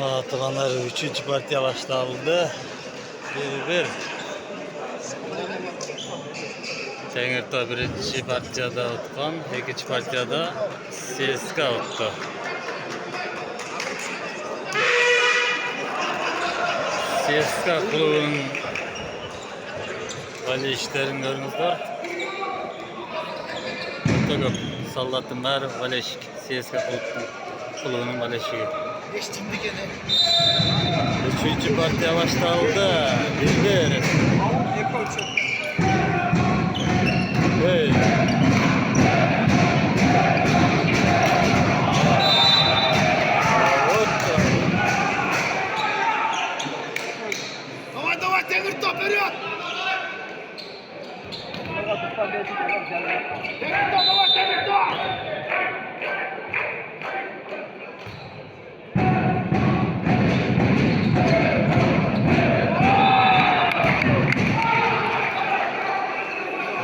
Atılanlar 3. partiye başlandı. 1-1. Tengirto 1. partiyada o'tgan, 2. partiyada CSKA o'tdi. CSKA klubining vali ishlarini ko'ringizlar. Juda ko'p soldatning bari valeshik. CSKA klubining valeshigi. 3. partiya başlandı. 1-1. Hey. Давай, Тегирто, вперед! Тегирто, давай, Тегирто!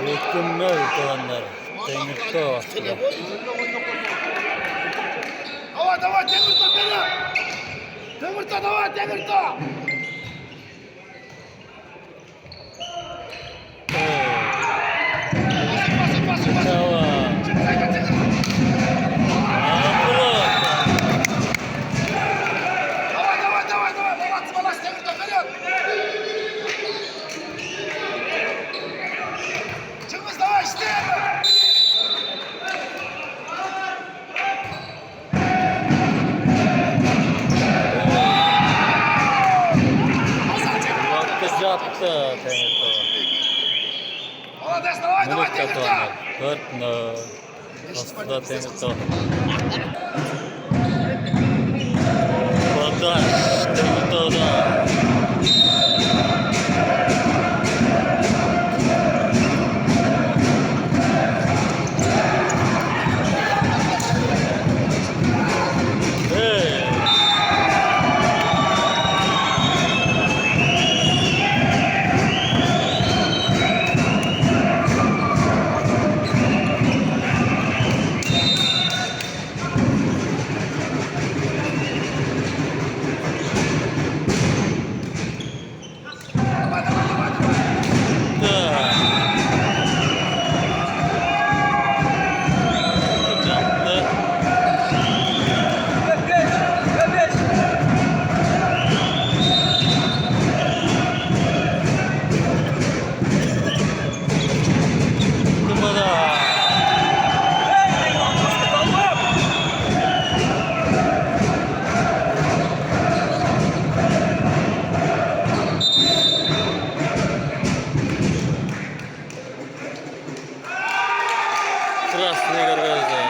Mükemmel olanlar. Tengirto. Давай, Тегирто, вперед! Тегирто, давай, Тегирто! Bravo. Давай, молодцы, Тегирто, вперед! Çıkmış, давай, işte! Yaptı Tengirto. Молодец, давай, Minik Тегирто! katılanlar. 4-0. Aslında Tengirto. Bardaş Tengirto'da. Hey. Красный горгазы.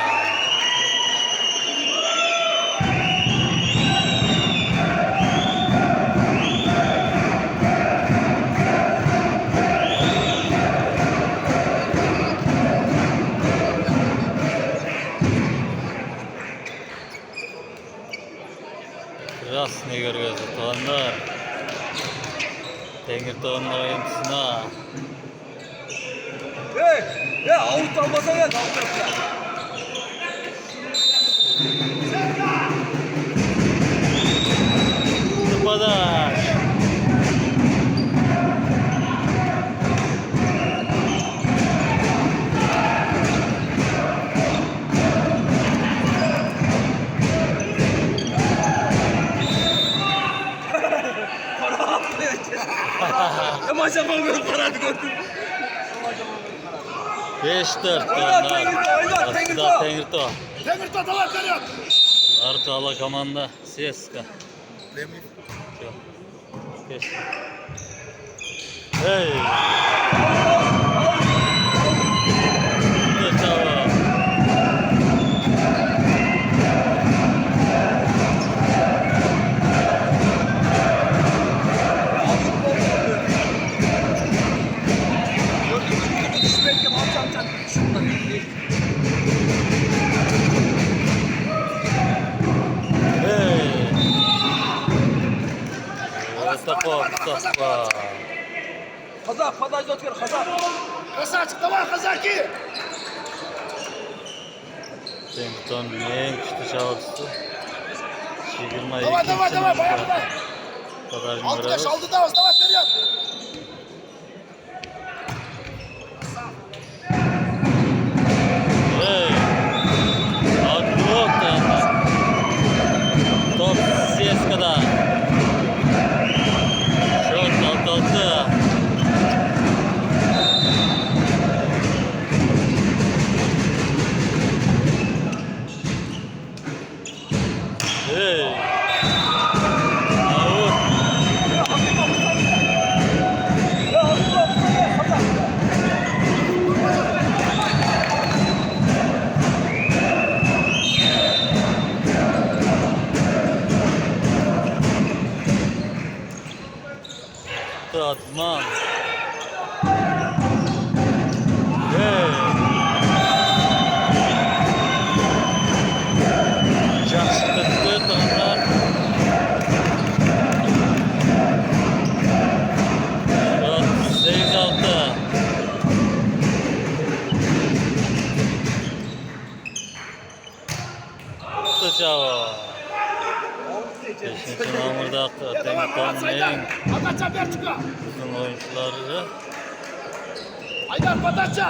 Красный горгазы. Тугандар. Tengirto'nun oyuntusuna. Avut almasa ya, avut yapacak. Tıpadaş. Maşa balgını paradı gördüm. 5-4 tuganlar. Aslında Tengirto. Тегирто, давай, вперед! Arkalı komanda CSKA. Yok. Geç. Hey. Bravo. Hey. Topa. Kazak, padajda o'tkir, kazak. Красавчик, давай, казаки! Tengirto'nun eng kuchli chog'chisi 22 Давай, bayağı burada. Pazarcın 6 yaş, Gravuz. 6 davas, veriyor. Hey. Haklı yok da. Top CSKA'da. Şut altı. Hey. Out. Tatman. Hey. Жақсы күтті тұрғындар. Шот 8-6. Тычау. 5-ci номерdə Temurtan'ın en Pataça, Berçuka. uzun oyuncuları. Aydar Pataça.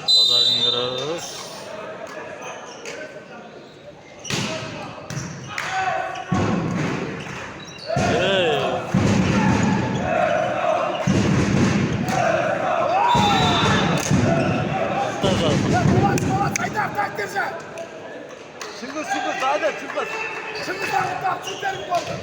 Pazarcın Gravuz. Hey. Tazal. Polat, Aydar takdirci. Çıngız hadi çıngız. Şimdi tak, süperim oldu.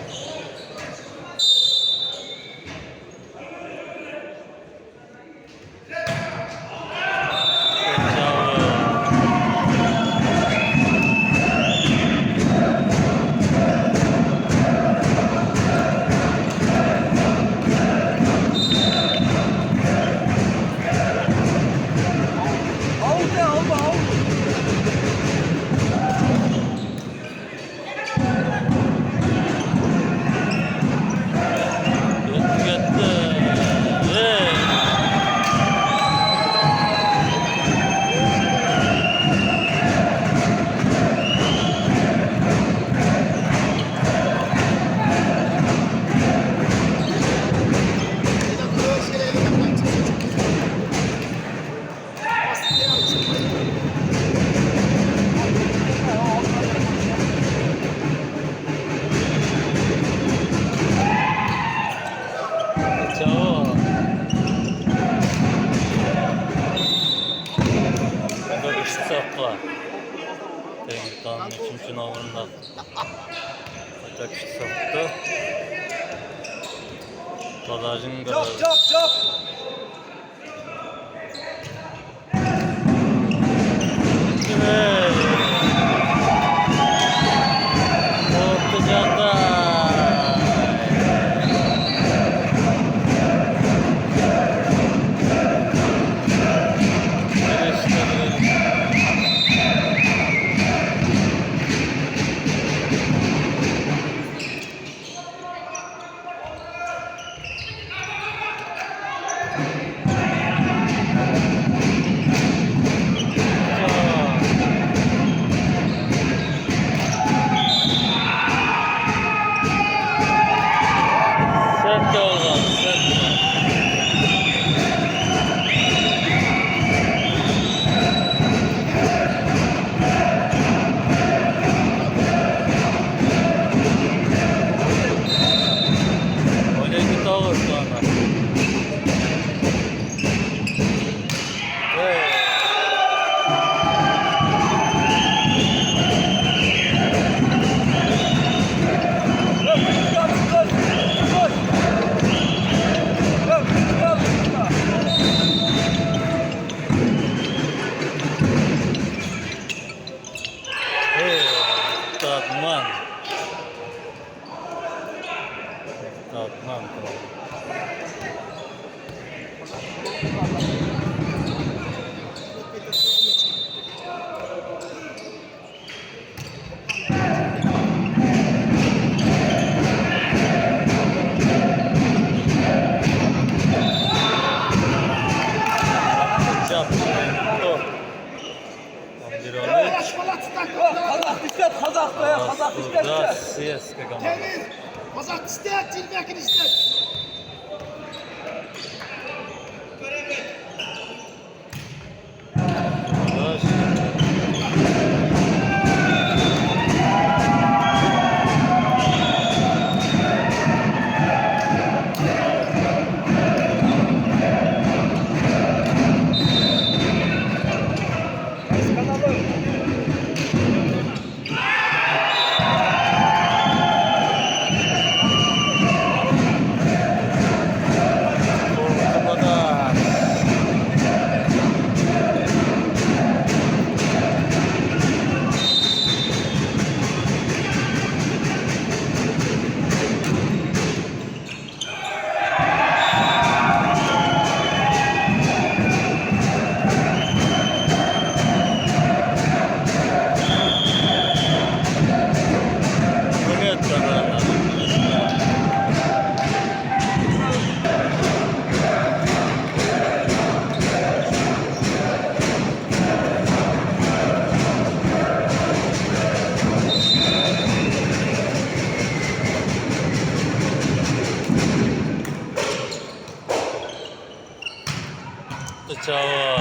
Avut ya alma avut. Temurtan'ın 3. номерinde kaçak üçlü soktu. Pazarcın Gravuz. Çap. Hey. Ortacan'da. Sert de oldu, sert. Öyle git olur sonra. Hey. Tatman. Çap. Top. 11-13. Polat, tak Kazak dikkat kazak da ya kazak dikkat. Burada CSKA komandası. Cemil. Kozak istek, Cilbekin istek. Çava.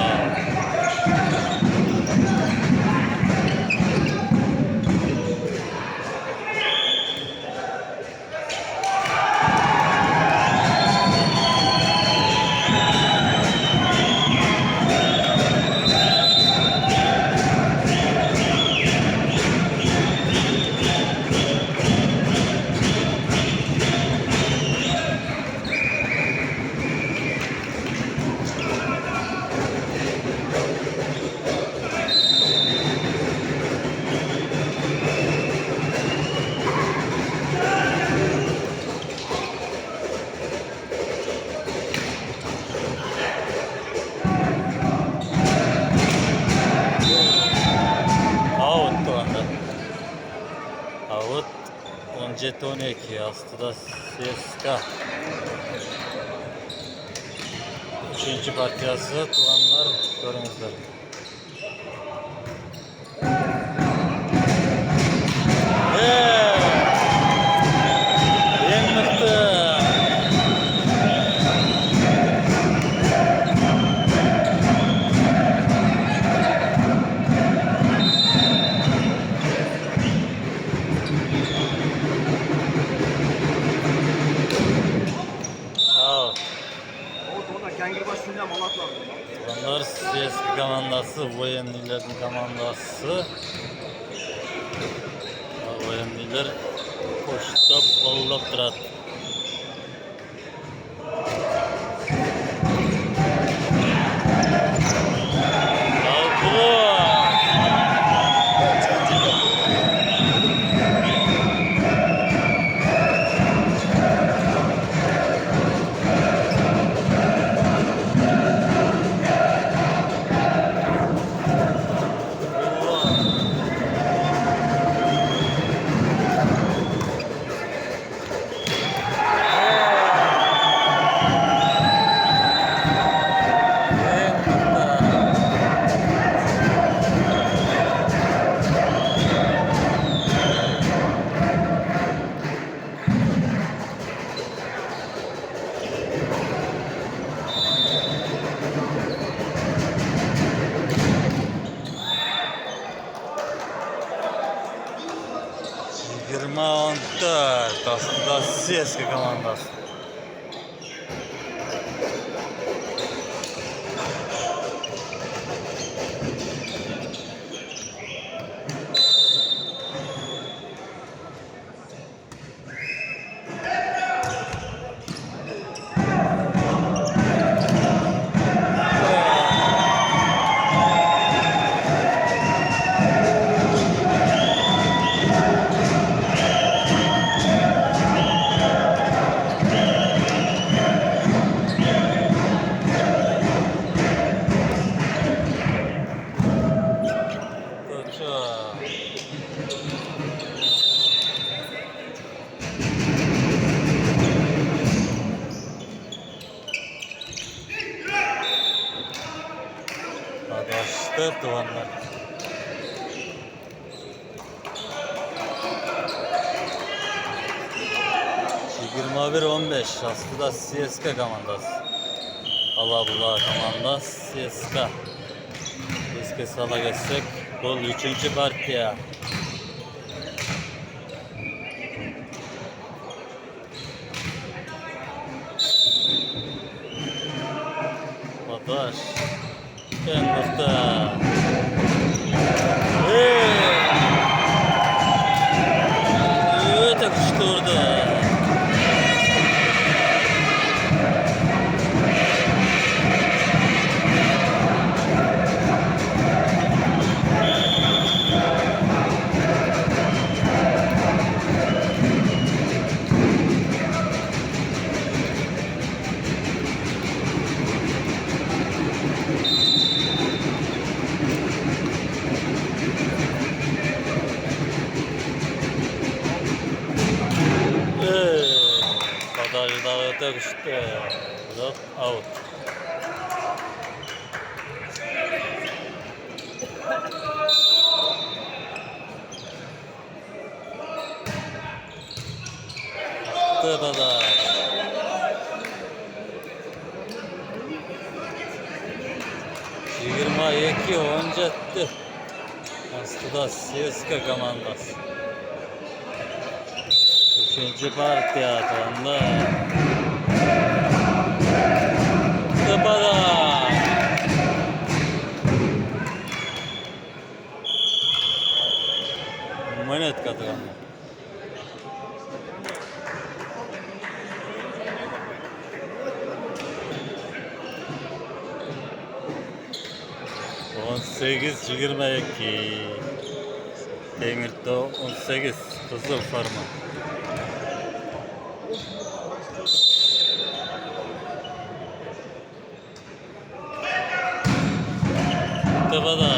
Out şu anda. Out. 17-12 aslında CSKA. Üçüncü partiyası tulanlar görünüzler. Yenmekte. Out. Kengirbaş filmden Malatya. Bunlar CSKA komandası, Voyenlilerin komandası. Voyenliler koşuda bollap duradi. Yirmi 14 aslında CSKA komandası. Adaştı duvarlar. 21-15 aslında CSKA komandası. Alabula komandası CSKA. CSKA sala geçsek bu 3. partiya. Badaş. Ben burada. Öte kuştu orada. Badajda öte kuştu. Look out. Attı Badaj. Yigirma iki 17. Aslında CSKA komandası. 3. partiya sonunda. Tıpada. Manet katıgan. On 8-22. Demir'de 18 kızıl forma. Tıpada.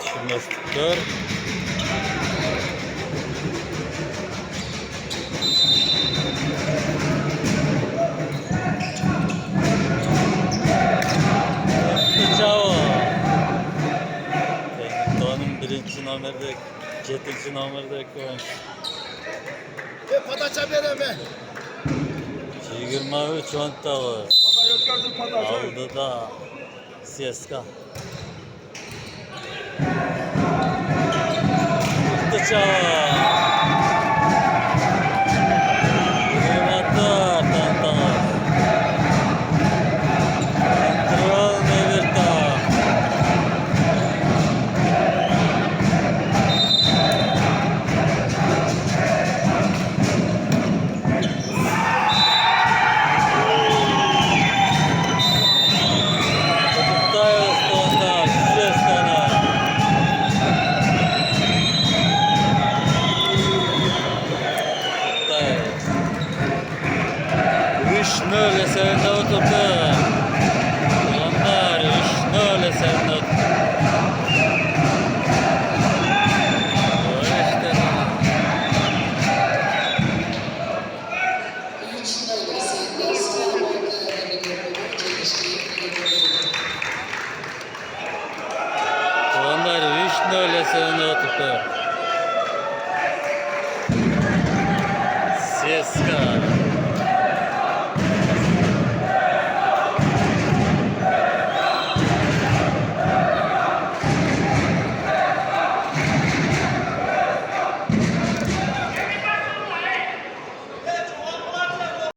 Düşünmezlikler. Çao. Doğan'ın 1. nomerdeki, 7. nomerdeki oyuncu. Ve pataça vereme. 23 ontalı. Bana yok gördüm patates. Aldı da CSKA. Çao. Primator tantana. Kontrol Nevirta. Tutayız sonda CSKA'na. Öyle seninle oturdu. Onlar öyle seninle oturdu. Öyle işte. Onlar öyle seninle oturdu.